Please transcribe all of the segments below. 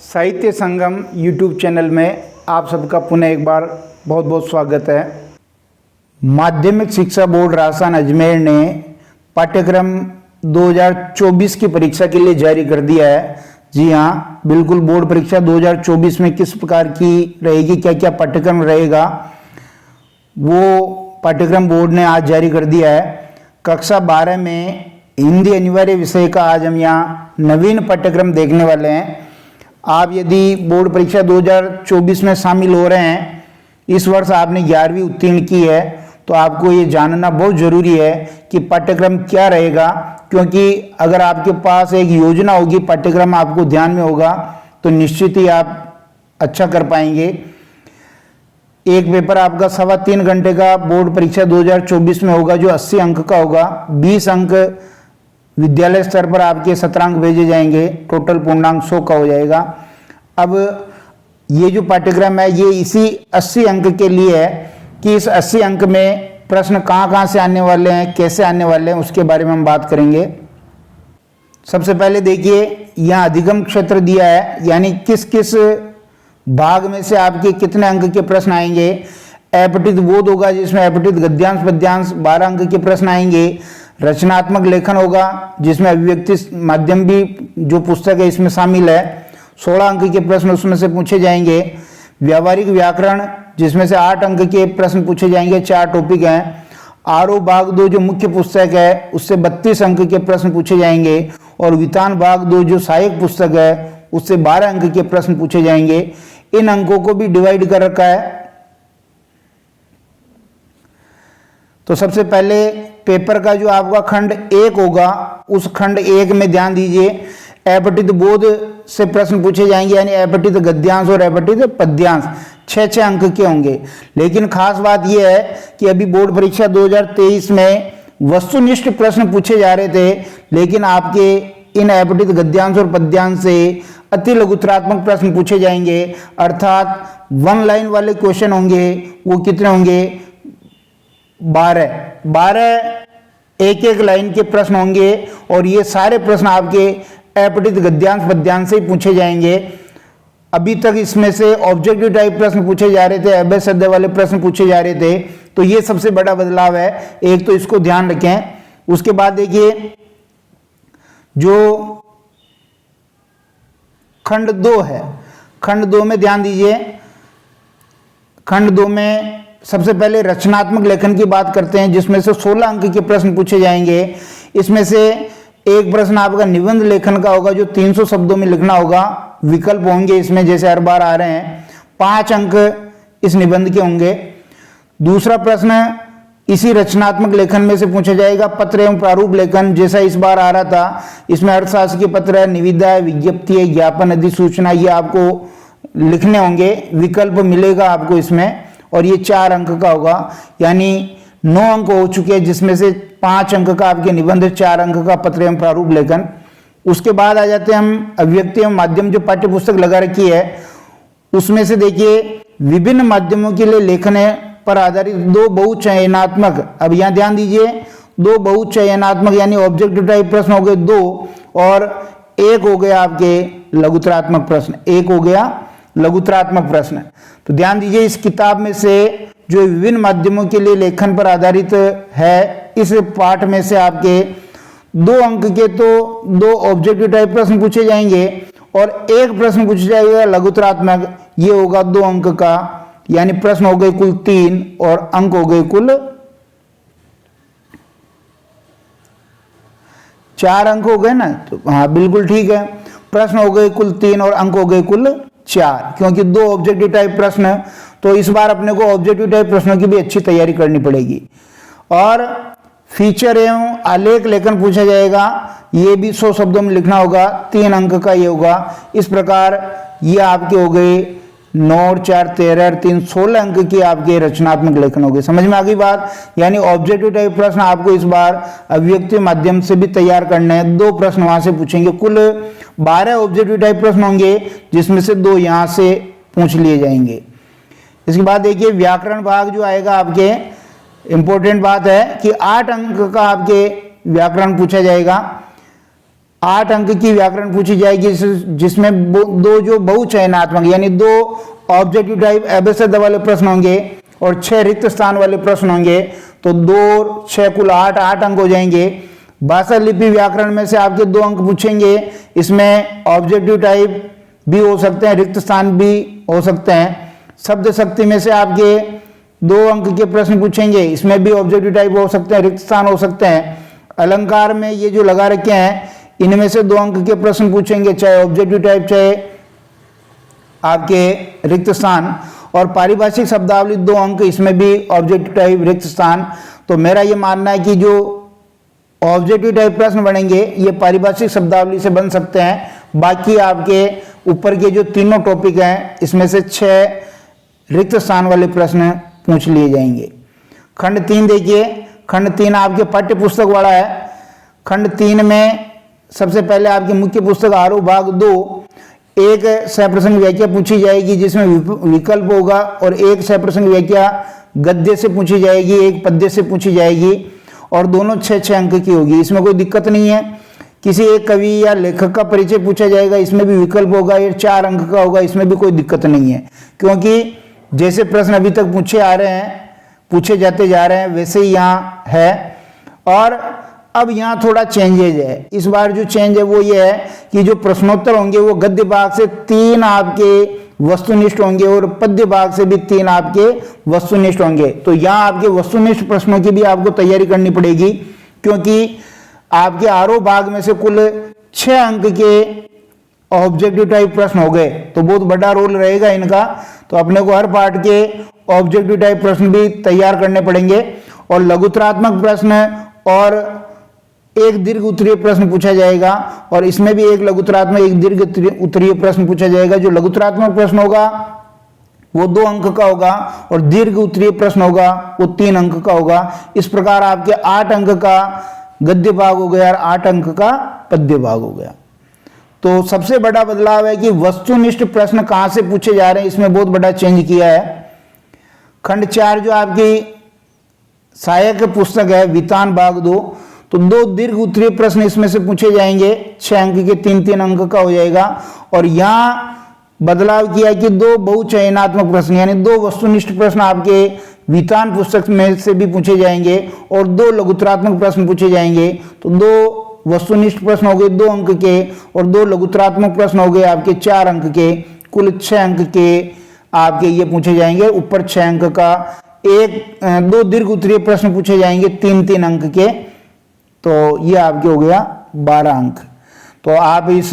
साहित्य संगम YouTube channel में आप सबका पुनः एक बार बहुत बहुत स्वागत है। माध्यमिक शिक्षा बोर्ड राजस्थान अजमेर ने पाठ्यक्रम 2024 की परीक्षा के लिए जारी कर दिया है। जी हाँ, बिल्कुल बोर्ड परीक्षा 2024 में किस प्रकार की रहेगी, क्या क्या पाठ्यक्रम रहेगा, वो पाठ्यक्रम बोर्ड ने आज जारी कर दिया है। कक्षा 12 में हिंदी अनिवार्य विषय का आज हम यहाँ नवीन पाठ्यक्रम देखने वाले हैं। आप यदि बोर्ड परीक्षा 2024 में शामिल हो रहे हैं, इस वर्ष आपने 11वीं उत्तीर्ण की है, तो आपको ये जानना बहुत ज़रूरी है कि पाठ्यक्रम क्या रहेगा, क्योंकि अगर आपके पास एक योजना होगी, पाठ्यक्रम आपको ध्यान में होगा, तो निश्चित ही आप अच्छा कर पाएंगे। एक पेपर आपका 3.25 घंटे का बोर्ड परीक्षा 2024 में होगा, जो 80 अंक का होगा। 20 अंक विद्यालय स्तर पर आपके शतरांक भेजे जाएंगे, टोटल पूर्णांक 100 का हो जाएगा। अब ये जो पाठ्यक्रम है ये इसी 80 अंक के लिए है कि इस 80 अंक में प्रश्न कहाँ से आने वाले हैं, कैसे आने वाले हैं, उसके बारे में हम बात करेंगे। सबसे पहले देखिए, यहाँ अधिगम क्षेत्र दिया है, यानी किस किस भाग में से आपके कितने अंक के प्रश्न आएंगे। अपठित बोध होगा, जिसमें अपठित गद्यांश पद्यांश 12 अंक के प्रश्न आएंगे। रचनात्मक लेखन होगा, जिसमें अभिव्यक्ति माध्यम भी जो पुस्तक है इसमें शामिल है, 16 अंक के प्रश्न उसमें से पूछे जाएंगे। व्यावहारिक व्याकरण, जिसमें से 8 अंक के प्रश्न पूछे जाएंगे, 4 टॉपिक हैं। आरोह भाग 2 जो मुख्य पुस्तक है उससे 32 अंक के प्रश्न पूछे जाएंगे, और वितान भाग 2 जो सहायक पुस्तक है उससे 12 अंक के प्रश्न पूछे जाएंगे। इन अंकों को भी डिवाइड कर रखा है। तो सबसे पहले पेपर का जो आपका खंड 1 होगा, उस खंड 1 में ध्यान दीजिए, अपठित बोध से प्रश्न पूछे जाएंगे, यानी अपठित गद्यांश और अपठित पद्यांश 6 अंक के होंगे। लेकिन खास बात यह है कि अभी बोर्ड परीक्षा 2023 में वस्तुनिष्ठ प्रश्न पूछे जा रहे थे, लेकिन आपके इन अपठित गद्यांश और पद्यांश से अति लघुतरात्मक प्रश्न पूछे जाएंगे, अर्थात 1 लाइन वाले क्वेश्चन होंगे। वो कितने होंगे? 12 एक लाइन के प्रश्न होंगे, और ये सारे प्रश्न आपके अपठित गद्यांश पद्यांश से ही पूछे जाएंगे। अभी तक इसमें से ऑब्जेक्टिव टाइप प्रश्न पूछे जा रहे थे, अभ्यास सद्य वाले प्रश्न पूछे जा रहे थे, तो ये सबसे बड़ा बदलाव है। एक तो इसको ध्यान रखें। उसके बाद देखिए, जो खंड 2 है, खंड 2 में ध्यान दीजिए। खंड 2 में सबसे पहले रचनात्मक लेखन की बात करते हैं, जिसमें से 16 अंक के प्रश्न पूछे जाएंगे। इसमें से एक प्रश्न आपका निबंध लेखन का होगा, जो 300 शब्दों में लिखना होगा। विकल्प होंगे इसमें, जैसे हर बार आ रहे हैं। 5 अंक इस निबंध के होंगे। दूसरा प्रश्न इसी रचनात्मक लेखन में से पूछा जाएगा, पत्र एवं प्रारूप लेखन, जैसा इस बार आ रहा था। इसमें अर्थशास्त्र के पत्र है, निविदा है, विज्ञप्ति है, ज्ञापन, अधिसूचना, ये आपको लिखने होंगे। विकल्प मिलेगा आपको इसमें, और ये 4 अंक का होगा, यानी 9 अंक हो चुके हैं, जिसमें से 5 अंक का आपके निबंध, 4 अंक का पत्र एवं प्रारूप लेखन। उसके बाद आ जाते हैं हम अभिव्यक्ति एवं माध्यम, जो पाठ्य पुस्तक लगा रखी है, उसमें से देखिए विभिन्न माध्यमों के लिए लेखन है पर आधारित 2 बहुचयनात्मक। अब यहां ध्यान दीजिए, 2 बहुचयनात्मक यानी ऑब्जेक्टिव टाइप प्रश्न हो गए 2, और 1 हो गया आपके लघुतरात्मक प्रश्न। 1 हो गया लघुतरात्मक प्रश्न। तो ध्यान दीजिए, इस किताब में से जो विभिन्न माध्यमों के लिए लेखन पर आधारित है, इस पाठ में से आपके 2 अंक के तो 2 ऑब्जेक्टिव टाइप प्रश्न पूछे जाएंगे, और 1 प्रश्न पूछा जाएगा लघुतरात्मक, ये होगा 2 अंक का, यानी प्रश्न हो गए कुल 3 और अंक हो गए कुल 4 अंक हो गए ना। तो हाँ, बिल्कुल ठीक है। प्रश्न हो गए कुल 3 और अंक हो गए कुल 4, क्योंकि 2 ऑब्जेक्टिव टाइप प्रश्न, तो इस बार अपने को ऑब्जेक्टिव टाइप प्रश्नों की भी अच्छी तैयारी करनी पड़ेगी। और फीचर एवं आलेख लेखन पूछा जाएगा, ये भी 100 शब्दों में लिखना होगा, 3 अंक का ये होगा। इस प्रकार ये आपके हो गए 9 और 4 13 3 16 अंक की आपके रचनात्मक लेखन हो गए। समझ में आ गई बात? यानी ऑब्जेक्टिव टाइप प्रश्न आपको इस बार अभिव्यक्ति माध्यम से भी तैयार करने हैं। 2 प्रश्न वहां से पूछेंगे। कुल 12 ऑब्जेक्टिव टाइप प्रश्न होंगे, जिसमें से 2 यहां से पूछ लिए जाएंगे। इसके बाद देखिए, व्याकरण भाग जो आएगा आपके, इंपॉर्टेंट बात है कि 8 अंक का आपके व्याकरण पूछा जाएगा। 8 अंक की व्याकरण पूछी जाएगी, जिसमें दो जो बहुचयनात्मक यानी 2 ऑब्जेक्टिव टाइप एबेसिड वाले प्रश्न होंगे और 6 रिक्त स्थान वाले प्रश्न होंगे। तो 2 6 कुल 8 अंक हो जाएंगे। भाषा लिपि व्याकरण में से आपके 2 अंक पूछेंगे, इसमें ऑब्जेक्टिव टाइप भी हो सकते हैं, रिक्त स्थान भी हो सकते हैं। शब्द शक्ति में से आपके 2 अंक के प्रश्न पूछेंगे, इसमें भी ऑब्जेक्टिव टाइप हो सकते हैं, रिक्त स्थान हो सकते हैं। अलंकार में ये जो लगा रखे हैं इनमें से 2 अंक के प्रश्न पूछेंगे, चाहे ऑब्जेक्टिव टाइप चाहे आपके रिक्त स्थान। और पारिभाषिक शब्दावली 2 अंक, इसमें भी ऑब्जेक्टिव टाइप रिक्त स्थान। तो मेरा ये मानना है कि जो ऑब्जेक्टिव टाइप प्रश्न बनेंगे ये पारिभाषिक शब्दावली से बन सकते हैं। बाकी आपके ऊपर के जो तीनों टॉपिक हैं इसमें से 6 रिक्त स्थान वाले प्रश्न पूछ लिए जाएंगे। खंड 3 देखिए, खंड 3 आपके पाठ्य पुस्तक वाला है। खंड 3 में सबसे पहले आपकी मुख्य पुस्तक आरोह भाग 2, एक सहप्रसंग व्याख्या पूछी जाएगी जिसमें विकल्प होगा, और एक सहप्रसंग व्याख्या गद्य से पूछी जाएगी, एक पद्य से पूछी जाएगी, और दोनों 6-6 अंक की होगी। इसमें कोई दिक्कत नहीं है। किसी एक कवि या लेखक का परिचय पूछा जाएगा, इसमें भी विकल्प होगा, ये 4 अंक का होगा, इसमें भी कोई दिक्कत नहीं है। क्योंकि जैसे प्रश्न अभी तक पूछे जाते जा रहे हैं वैसे ही यहाँ है। और अब यहाँ थोड़ा चेंजेज है। इस बार जो चेंज है वो ये है कि जो प्रश्नोत्तर होंगे वो गद्य भाग से 3 आपके वस्तुनिष्ठ होंगे और पद्य भाग से भी 3 आपके वस्तुनिष्ठ होंगे। तो यहाँ आपके वस्तुनिष्ठ प्रश्नों की भी आपको तैयारी करनी पड़ेगी, क्योंकि आपके आरोह भाग में से कुल 6 अंक के ऑब्जेक्टिव टाइप प्रश्न हो गए, तो बहुत बड़ा रोल रहेगा इनका। तो अपने को हर पार्ट के ऑब्जेक्टिव टाइप प्रश्न भी तैयार करने पड़ेंगे। और लघुत्तरात्मक प्रश्न और एक दीर्घ उत्तरीय प्रश्न पूछा जाएगा, और इसमें भी एक लघुत्तरात्मक एक दीर्घ उत्तरीय प्रश्न पूछा जाएगा। जो लघुत्तरात्मक प्रश्न होगा वो 2 अंक का होगा, और दीर्घ उत्तरीय प्रश्न होगा वो 3 अंक का होगा। इस प्रकार आपके 8 अंक का गद्य भाग हो गया और 8 अंक का पद्य भाग हो गया। तो सबसे बड़ा बदलाव है कि वस्तुनिष्ठ प्रश्न कहां से पूछे जा रहे हैं, इसमें बहुत बड़ा चेंज किया है। खंड 4 जो आपकी सहायक पुस्तक है वितान भाग 2, तो 2 दीर्घ उत्तरीय प्रश्न इसमें से पूछे जाएंगे, 6 अंक के 3-3 अंक का हो जाएगा। और यहाँ बदलाव किया कि 2 बहुचयनात्मक प्रश्न यानी 2 वस्तुनिष्ठ प्रश्न आपके वितान पुस्तक में से भी पूछे जाएंगे, और 2 लघुत्तरात्मक प्रश्न पूछे जाएंगे। तो 2 वस्तुनिष्ठ प्रश्न हो गए 2 अंक के, और 2 लघुत्तरात्मक प्रश्न हो गए आपके 4 अंक के। कुल 6 अंक के आपके ये पूछे जाएंगे। ऊपर 6 अंक का 2 दीर्घ उत्तरीय प्रश्न पूछे जाएंगे 3-3 अंक के। तो ये आपके हो गया 12 अंक। तो आप इस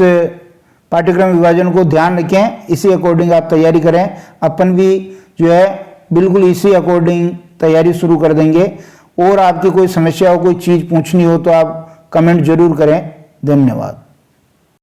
पाठ्यक्रम विभाजन को ध्यान रखें, इसी अकॉर्डिंग आप तैयारी करें। अपन भी जो है बिल्कुल इसी अकॉर्डिंग तैयारी शुरू कर देंगे। और आपकी कोई समस्या हो, कोई चीज़ पूछनी हो तो आप कमेंट जरूर करें। धन्यवाद।